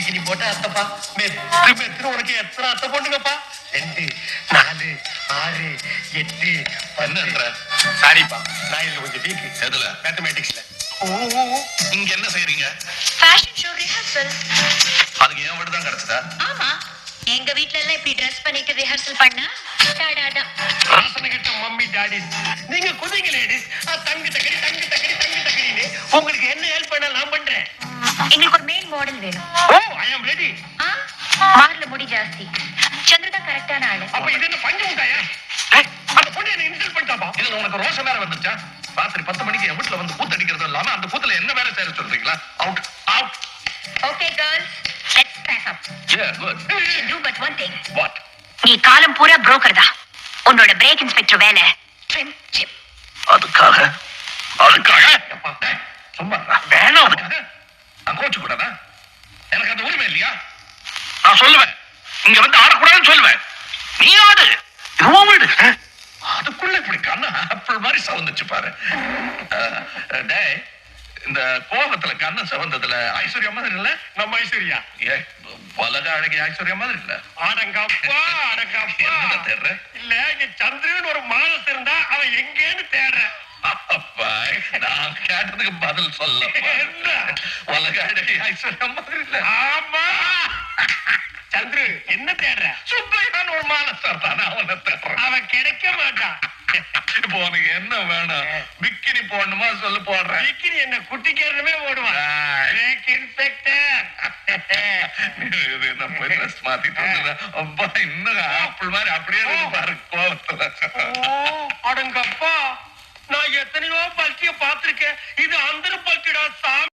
bikini போட்ட அத்தப்பா மெத்து மெத்து உனக்கு எத்தனை அத்தை பொண்ணுங்கப்பா 2 4 6 8 11 சாரிப்பா நான் இதுல கொஞ்சம் வீக் எதுல மேத்தமேட்டிக்ஸ்ல இங்க என்ன செய்றீங்க ஃபேஷன் ஷோ ரிஹர்சல் அதுக்கு ஏன் மட்டும் தான் கிடைச்சதா ஆமா எங்க வீட்ல எல்லாம் இப்படி Dress பண்ணிட்டு ரிஹர்சல் பண்ணா டாடாடா ராசன கிட்ட மம்மி டாடி நீங்க குதிங்க லேடிஸ் தங்கு தக்கடின்னு உங்களுக்கு என்ன ஹெல்ப் பண்ண நான் பண்றேன் எங்களுக்கு ஒரு மெயின் மாடல் வேணும் ஓ ஐ அம் ரெடி மார்ல முடி ஜாஸ்தி சந்திரதா கரெக்டான ஆளு அப்ப இது என்ன பஞ்சு முட்டாயா அந்த பொண்ணு என்ன இன்சல்ட் பண்ணிட்டாப்பா இதுல உனக்கு ரோஷம் வேற வந்துச்சா ராத்திரி 10 மணிக்கு என் வீட்டுல வந்து கூத்தடிக்கிறது இல்லாம அந்த கூத்துல என்ன வேற செய்ய சொல்றீங்களா out out okay girls let's pack up yeah good do but one thing what நீ காலம் பூரா புரோக்கர் தான் உன்னோட பிரேக் இன்ஸ்பெக்டர் வேலை ட்ரிம் சிப் அதுக்காக சும்மா வேணாம் நான் கோச்சு கூடாதா எனக்கு அந்த உரிமை இல்லையா நான் சொல்லுவேன் இங்க வந்து ஆடக்கூடாதுன்னு சொல்லுவேன் நீ ஆடு வீடு அதுக்குள்ள இப்படி கண்ணு ஆப்பிள் மாதிரி சவந்துச்சு பாரு டேய் இந்த கோபத்துல கண்ணு சவந்ததுல ஐஸ்வர்யா மாதிரி இல்ல நம்ம ஐஸ்வர்யா உலக அழகி ஐஸ்வர்யா மாதிரி இல்ல அடங்கப்பா என்ன தேடுற இல்ல இங்க சந்திரன் ஒரு மானஸ் இருந்தா அவன் எங்கேன்னு தேடுற அப்பா நான் கேட்டதுக்கு பதில் சொல்ல உலக அழகி ஐஸ்வர்யா மாதிரி இல்ல ஆமா சந்திரு என்ன தேடுற சுப்பையான ஒரு மானஸ்தர் தானே அவனை தேடுற அவன் கிடைக்க மாட்டான் இப்போ உனக்கு என்ன வேணும் பிக்கினி போடணுமா சொல்லு போடுறேன் பிக்கினி என்ன குட்டிக்கிறதுமே ஓடுவான் நம்ம போய் ட்ரெஸ் மாத்திட்டு அப்பா இன்னும் ஆப்பிள் மாதிரி அப்படியே பாரு கோவத்துல அடங்கப்பா நான் எத்தனையோ பல்கிய பாத்திருக்கேன் இது அந்த பல்கிடா சாமி